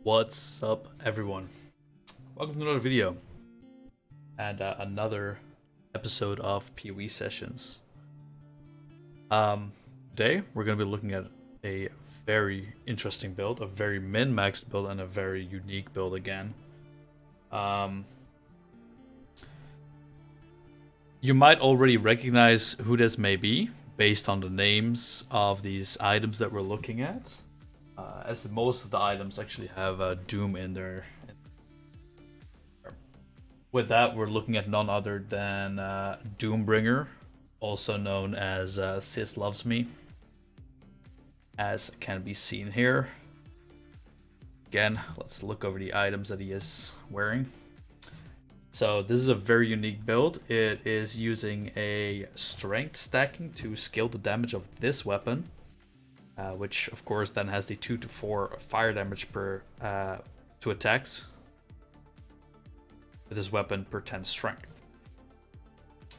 What's up, everyone? Welcome to another video and another episode of PoB Sessions. Today we're going to be looking at a very interesting build, a very min-maxed build, and a very unique build again. You might already recognize who this may be based on the names of these items that we're looking at. As most of the items actually have Doom in there. With that, we're looking at none other than Doombringer, also known as Sis Loves Me, as can be seen here. Again, let's look over the items that he is wearing. So this is a very unique build. It is using a strength stacking to scale the damage of this weapon. Which of course then has the 2 to 4 fire damage per to attacks with this weapon per 10 strength.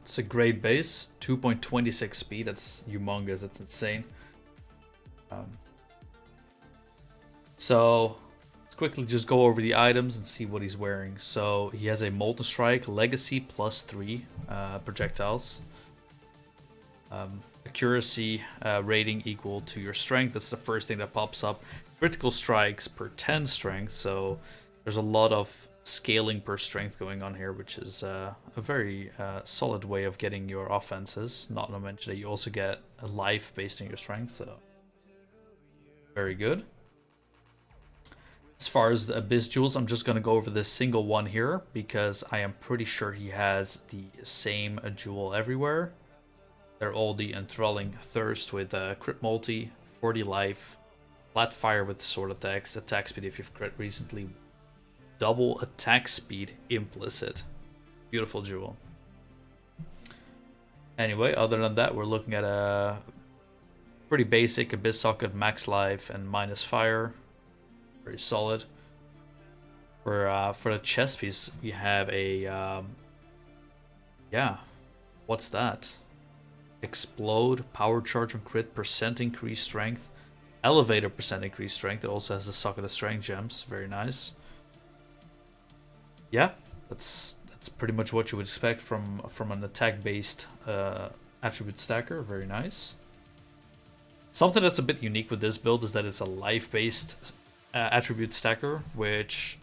It's a great base, 2.26 speed. That's humongous. That's insane. So let's quickly just go over the items and see what he's wearing. So he has a Molten Strike, Legacy +3 projectiles. Accuracy rating equal to your strength. That's the first thing that pops up. Critical strikes per 10 strength, so there's a lot of scaling per strength going on here, which is a very solid way of getting your offenses. Not to mention that you also get a life based on your strength, so very good. As far as the Abyss Jewels, I'm just going to go over this single one here because I am pretty sure he has the same jewel everywhere. They're all the Enthralling Thirst with crit multi, 40 life, flat fire with sword attacks, attack speed if you've crit recently, double attack speed implicit. Beautiful jewel. Anyway, other than that, we're looking at a pretty basic Abyss Socket, max life and minus fire. Very solid. For the chest piece, we have a what's that? Explode, power charge on crit, percent increased strength, elevator percent increased strength. It also has the socket of strength gems. Very nice. Yeah, that's pretty much what you would expect from an attack based attribute stacker. Very nice. Something that's a bit unique with this build is that it's a life based attribute stacker, which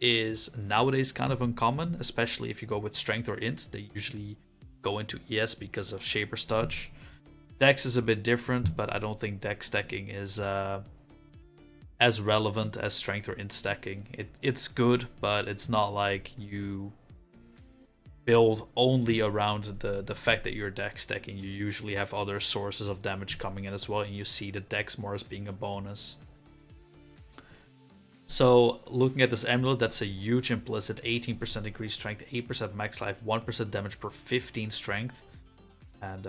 is nowadays kind of uncommon, especially if you go with strength or int. They usually go into ES because of Shaper's Touch. Dex is a bit different, but I don't think Dex stacking is as relevant as strength or int stacking. It's good, but it's not like you build only around the fact that you're Dex stacking. You usually have other sources of damage coming in as well, and you see the Dex more as being a bonus. So looking at this amulet, that's a huge implicit 18% increased strength, 8% max life, 1% damage per 15 strength. And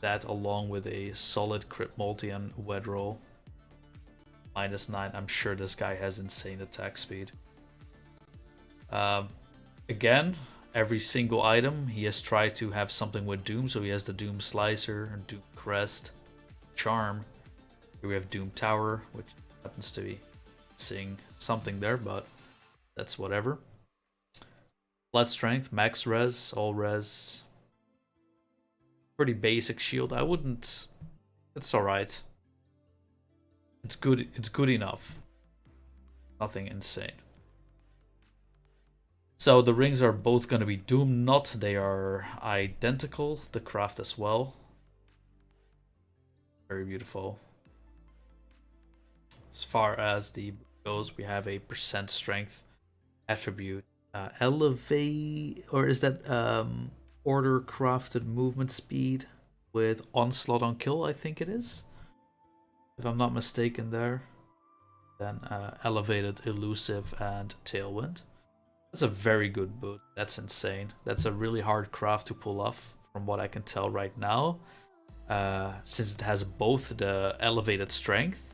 that along with a solid crit multi and wed roll. -9. I'm sure this guy has insane attack speed. Again, every single item he has tried to have something with Doom. So he has the Doom Slicer, Doom Crest, Charm. Here we have Doom Tower, which happens to be seeing something there, but that's whatever. Flat strength, max res, all res. Pretty basic shield. I wouldn't. It's alright. It's good. It's good enough. Nothing insane. So the rings are both going to be Doom Knot. They are identical. The craft as well. Very beautiful. As far as the goes, we have a percent strength attribute. Elevate, or is that order crafted movement speed with onslaught on kill? I think it is, if I'm not mistaken there. Then elevated, elusive, and tailwind. That's a very good boot. That's insane. That's a really hard craft to pull off from what I can tell right now, since it has both the elevated strength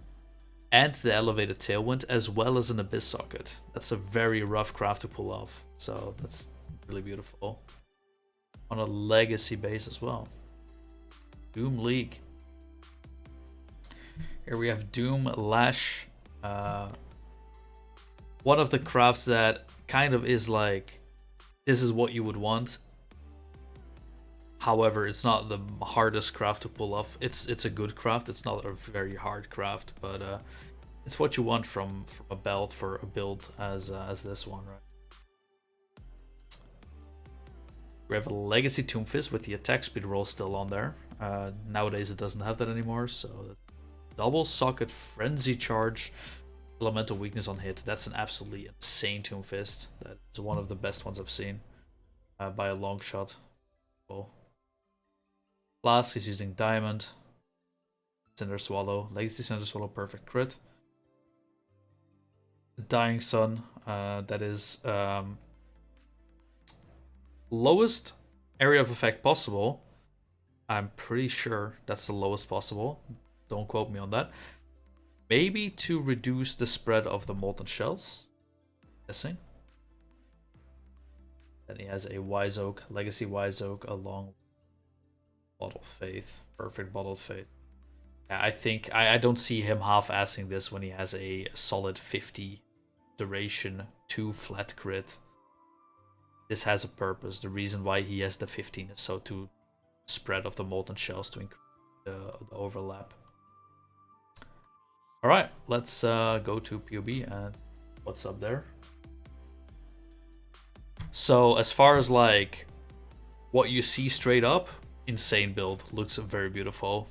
and the elevated tailwind, as well as an abyss socket. That's a very rough craft to pull off. So that's really beautiful. On a legacy base as well. Doom League. Here we have Doom Lash one of the crafts that kind of is like, this is what you would want. However, it's not the hardest craft to pull off. It's a good craft. It's not a very hard craft, but it's what you want from a belt for a build as this one, right? We have a Legacy Tomb Fist with the attack speed roll still on there. Nowadays it doesn't have that anymore, so double socket frenzy charge, elemental weakness on hit. That's an absolutely insane Tomb Fist. That's one of the best ones I've seen by a long shot. Cool. Flask is using Diamond. Cinder Swallow. Legacy Cinder Swallow, perfect crit. Dying Sun, that is lowest area of effect possible. I'm pretty sure that's the lowest possible. Don't quote me on that. Maybe to reduce the spread of the molten shells. Guessing. Then he has a Wise Oak, Legacy Wise Oak along with Bottled Faith. Perfect Bottled Faith. Yeah, I think I don't see him half-assing this when he has a solid 50 duration 2 flat crit. This has a purpose. The reason why he has the 15 is so to spread of the molten shells to increase the overlap. Alright, let's go to PoB and what's up there. So as far as like what you see straight up, insane build. Looks very beautiful.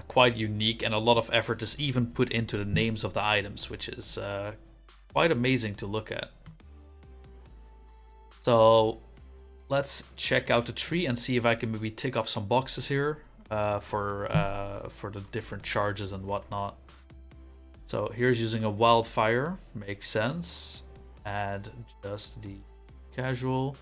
Quite unique, and a lot of effort is even put into the names of the items, which is quite amazing to look at. So let's check out the tree and see if I can maybe tick off some boxes here for the different charges and whatnot. So here's using a wildfire, makes sense, and just the casual.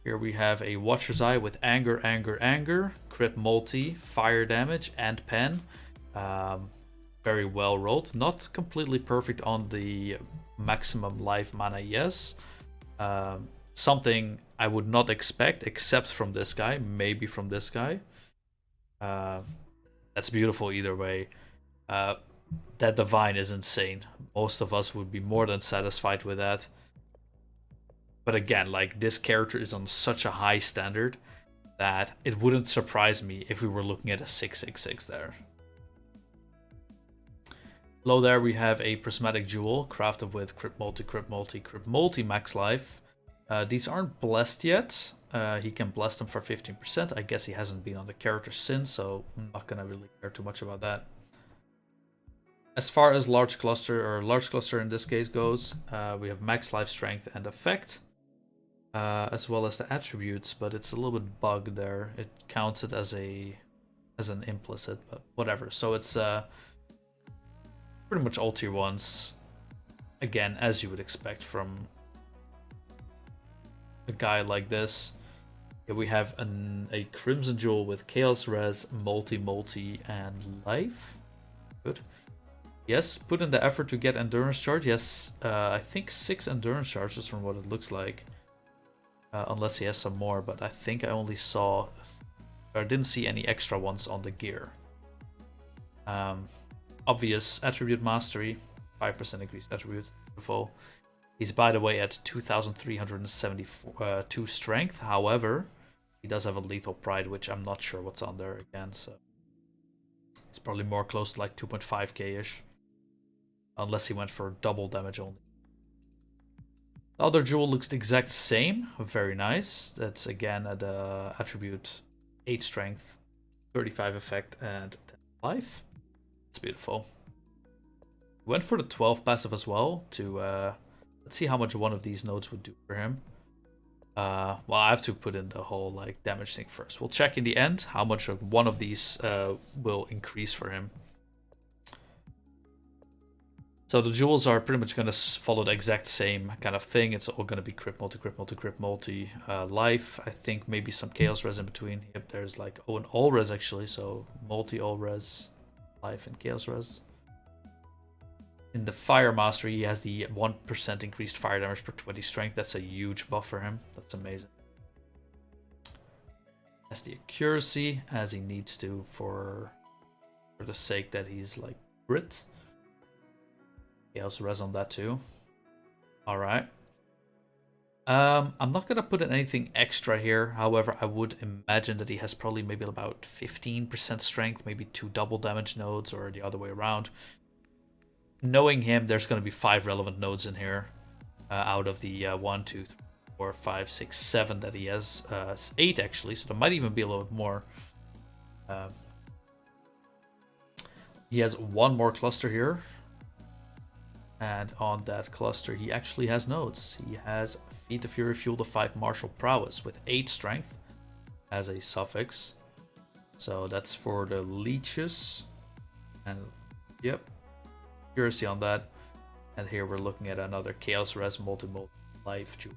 Here we have a Watcher's Eye with Anger, Anger, Anger, crit multi, fire damage, and pen. Very well rolled. Not completely perfect on the maximum life mana, yes. Something I would not expect, except from this guy, maybe from this guy. That's beautiful either way. That Divine is insane. Most of us would be more than satisfied with that. But again, like, this character is on such a high standard that it wouldn't surprise me if we were looking at a 666 there. Below there we have a Prismatic Jewel, crafted with Crit Multi, Crit Multi, Crit Multi max life. These aren't blessed yet. He can bless them for 15%. I guess he hasn't been on the character since, so I'm not gonna really care too much about that. As far as large cluster in this case goes, we have max life, strength, and effect. As well as the attributes, but it's a little bit bugged there. It counts it as an implicit, but whatever. So it's pretty much all tier 1s. Again, as you would expect from a guy like this. Here we have a Crimson Jewel with Chaos Res, Multi, and Life. Good. Yes, put in the effort to get Endurance Charge. Yes, I think 6 Endurance Charges from what it looks like. Unless he has some more, but I think I only saw, or didn't see any extra ones on the gear. Obvious Attribute Mastery, 5% increased attributes, beautiful. He's, by the way, at 2,372 strength. However, he does have a Lethal Pride, which I'm not sure what's on there again, so it's probably more close to like 2.5k-ish. Unless he went for double damage only. The other jewel looks the exact same. Very nice. That's again the attribute 8 strength, 35 effect, and 10 life. It's beautiful. Went for the 12 passive as well to let's see how much one of these nodes would do for him. Well, I have to put in the whole like damage thing first. We'll check in the end how much one of these will increase for him. So the jewels are pretty much going to follow the exact same kind of thing. It's all going to be crit multi, crit multi, crit multi, life. I think maybe some chaos res in between. Yep, there's like an all res actually. So multi, all res, life, and chaos res. In the fire mastery, he has the 1% increased fire damage per 20 strength. That's a huge buff for him. That's amazing. Has the accuracy as he needs to for the sake that he's like crit. Chaos Res on that too. Alright. I'm not gonna put in anything extra here. However, I would imagine that he has probably maybe about 15% strength, maybe 2 double damage nodes, or the other way around. Knowing him, there's gonna be 5 relevant nodes in here, out of the 1, 2, 3, 4, 5, 6, 7 that he has. 8 actually, so there might even be a little bit more. He has 1 more cluster here. And on that cluster, he actually has nodes. He has Feed the Fury Fuel to Fight Martial Prowess with 8 strength as a suffix. So that's for the leeches. And yep, accuracy on that. And here we're looking at another Chaos Res Molten Life Jewel.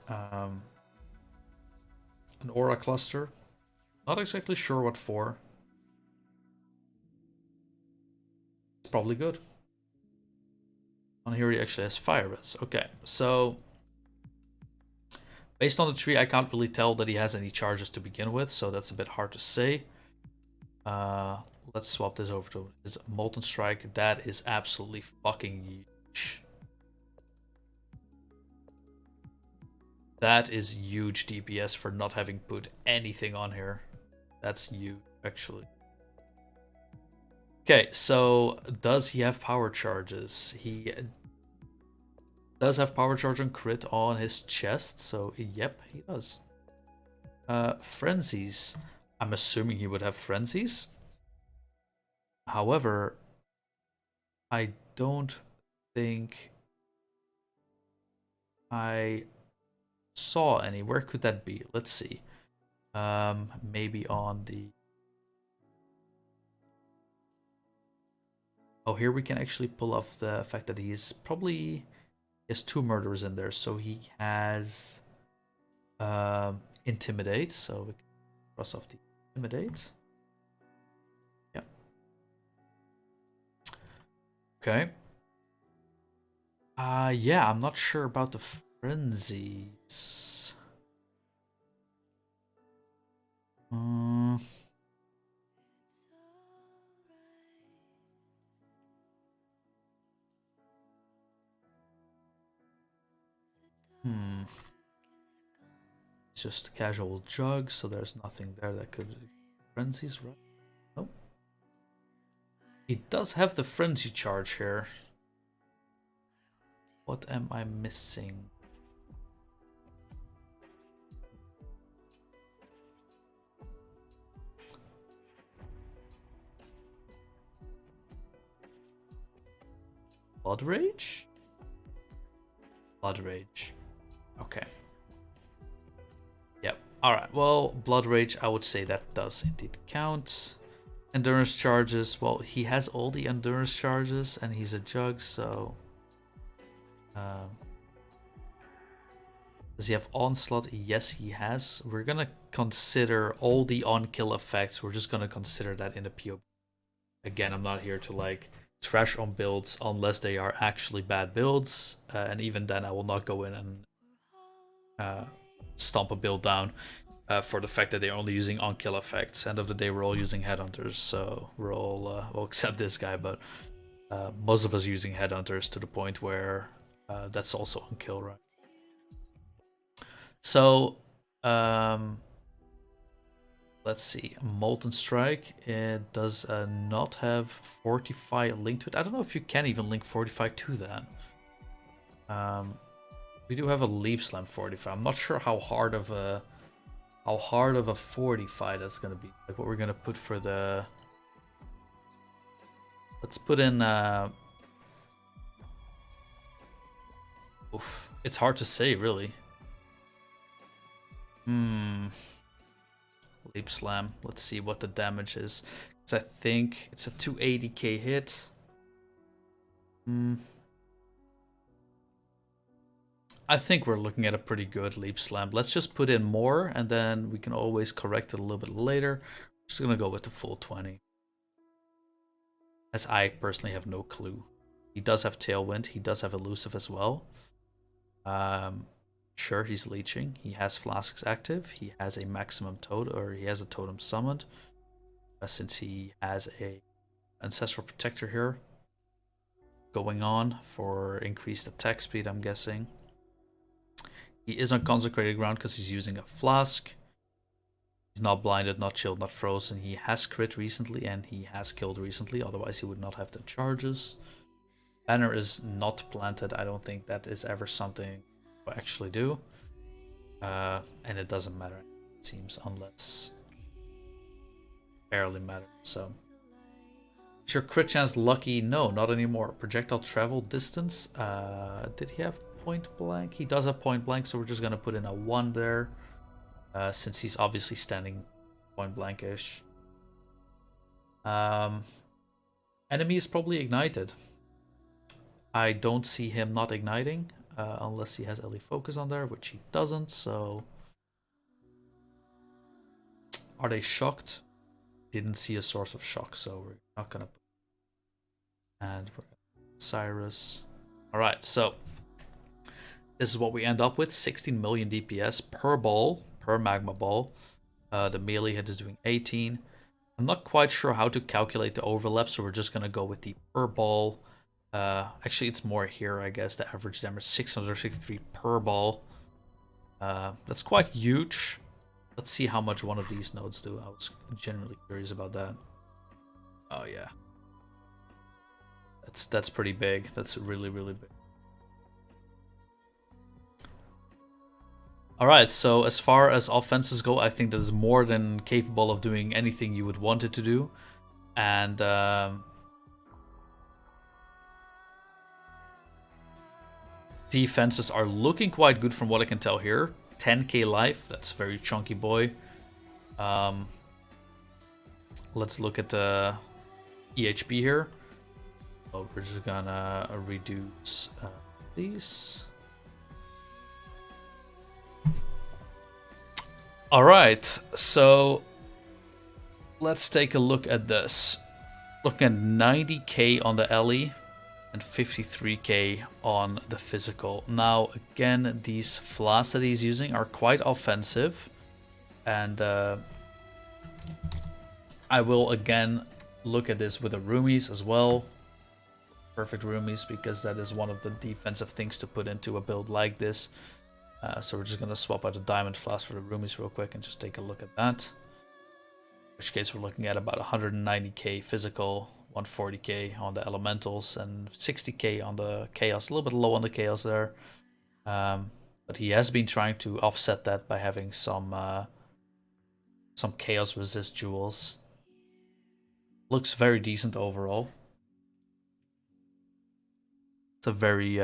An Aura Cluster. Not exactly sure what for. Probably good. On here he actually has fire res. Okay, so based on the tree, I can't really tell that he has any charges to begin with, so that's a bit hard to say. Let's swap this over to his Molten Strike. That is absolutely fucking huge. That is huge DPS for not having put anything on here. That's huge, actually. Okay, so does he have power charges? He does have power charge and crit on his chest, so yep, he does. Frenzies. I'm assuming he would have frenzies. However, I don't think I saw any. Where could that be? Let's see. Maybe on the... Oh, here we can actually pull off the fact that he's probably... He has 2 murderers in there, so he has Intimidate, so we can cross off the Intimidate. Yeah. Okay. Yeah, I'm not sure about the frenzies. It's just casual jug, so there's nothing there that could... Frenzies, right? Nope. He does have the frenzy charge here. What am I missing? Blood Rage? Blood Rage. Okay. Yep. Alright, well, Blood Rage, I would say that does indeed count. Endurance charges, well, he has all the endurance charges, and he's a jug, so... does he have Onslaught? Yes, he has. We're gonna consider all the on-kill effects. We're just gonna consider that in the PoB. Again, I'm not here to, like, trash on builds unless they are actually bad builds, and even then I will not go in and stomp a build down for the fact that they're only using on-kill effects. End of the day, we're all using headhunters, so we're all well, except this guy, but most of us using headhunters to the point where that's also on kill, right? So let's see. Molten Strike, it does not have Fortify linked to it. I don't know if you can even link Fortify to that. We do have a Leap Slam Fortify. I'm not sure how hard of a Fortify that's gonna be. Like what we're gonna put for the... Let's put in oof. It's hard to say, really. Leap Slam. Let's see what the damage is. Because I think it's a 280k hit. I think we're looking at a pretty good Leap Slam. Let's just put in more, and then we can always correct it a little bit later. I'm just gonna go with the full 20. As I personally have no clue. He does have Tailwind. He does have Elusive as well. Sure, he's leeching. He has Flasks active. He has a maximum totem, or he has a totem summoned. Since he has a Ancestral Protector here. going on for increased attack speed, I'm guessing. He is on consecrated ground because he's using a flask. He's not blinded, not chilled, not frozen. He has crit recently and he has killed recently, otherwise he would not have the charges. Banner is not planted. I don't think that is ever something we actually do. And it doesn't matter, it seems, unless barely matter. So is your crit chance lucky? No, not anymore. Projectile travel distance. Did he have point blank? He does have point blank, so we're just gonna put in a 1 there, since he's obviously standing point blankish. Enemy is probably ignited. I don't see him not igniting, unless he has LE focus on there, which he doesn't. So are they shocked? Didn't see a source of shock, so we're not gonna put. And we're gonna Cyrus. All right, so this is what we end up with: 16 million DPS per ball, per magma ball. The melee hit is doing 18. I'm not quite sure how to calculate the overlap, so we're just gonna go with the per ball. Actually, it's more here, I guess. The average damage 663 per ball. That's quite huge. Let's see how much one of these nodes do. I was genuinely curious about that. Oh yeah, that's pretty big. That's really, really big. All right, so as far as offenses go, I think that is more than capable of doing anything you would want it to do. And defenses are looking quite good from what I can tell here. 10k life, that's very chunky boy. Let's look at the EHP here. So we're just gonna reduce these. All right, so let's take a look at this. Looking at 90k on the LE and 53k on the physical. Now, again, these flasks that he's using are quite offensive. And I will, again, look at this with the roomies as well. Perfect roomies, because that is one of the defensive things to put into a build like this. So we're just going to swap out the diamond flask for the roomies real quick and just take a look at that. In which case we're looking at about 190k physical, 140k on the elementals, and 60k on the chaos. A little bit low on the chaos there. But he has been trying to offset that by having some chaos resist jewels. Looks very decent overall. It's a very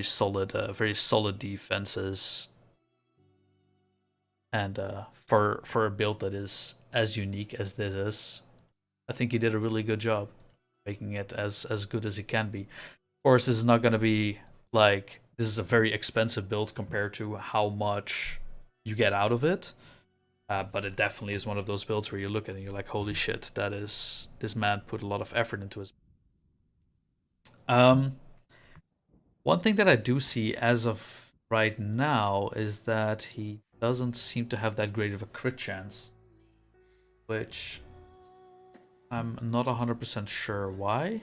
solid defenses, and for a build that is as unique as this is, I think he did a really good job making it as good as it can be. Of course, this is not going to be like, this is a very expensive build compared to how much you get out of it, but it definitely is one of those builds where you look at it and you're like, holy shit, this man put a lot of effort into his. One thing that I do see as of right now is that he doesn't seem to have that great of a crit chance, which I'm not 100% sure why.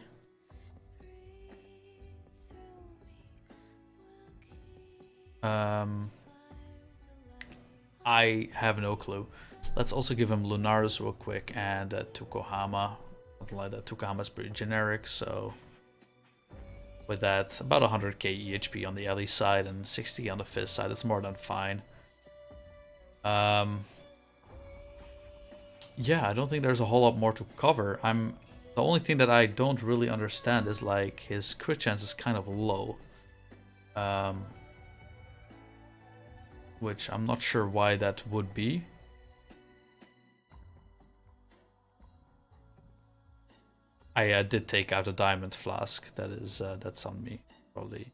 I have no clue. Let's also give him Lunaris real quick and Tukohama. Something like that. Tukohama is pretty generic, so with that, about 100k EHP on the LE side and 60 on the Fizz side. It's more than fine. Yeah, I don't think there's a whole lot more to cover. The only thing that I don't really understand is like his crit chance is kind of low. Which I'm not sure why that would be. I did take out a diamond flask. That's on me, probably.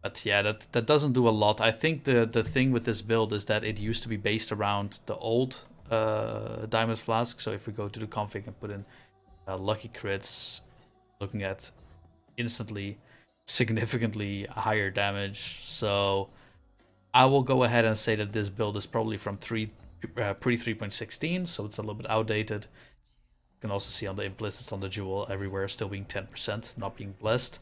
But yeah, that doesn't do a lot. I think the thing with this build is that it used to be based around the old diamond flask. So if we go to the config and put in lucky crits, looking at instantly significantly higher damage. So I will go ahead and say that this build is probably from pre 3.16, so it's a little bit outdated. You can also see on the implicits on the jewel everywhere still being 10%, not being blessed.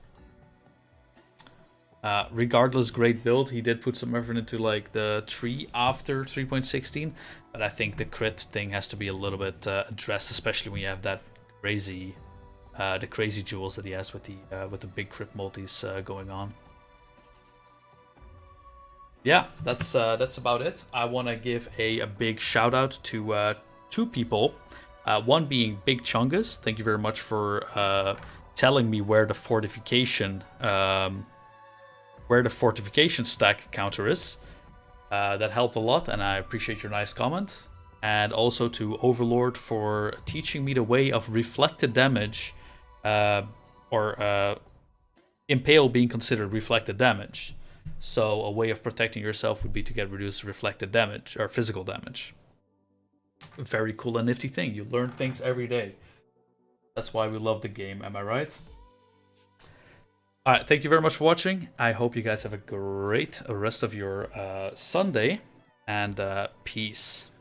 Regardless, great build. He did put some effort into like the tree after 3.16, but I think the crit thing has to be a little bit addressed, especially when you have that crazy, the crazy jewels that he has with the big crit multis going on. Yeah, that's about it. I want to give a big shout out to 2 people. One being Big Chungus. Thank you very much for telling me where the fortification stack counter is. That helped a lot, and I appreciate your nice comment. And also to Overlord for teaching me the way of reflected damage, or impale being considered reflected damage. So a way of protecting yourself would be to get reduced reflected damage or physical damage. Very cool and nifty thing. You learn things every day. That's why we love the game, am I right? Alright, thank you very much for watching. I hope you guys have a great rest of your Sunday, and peace.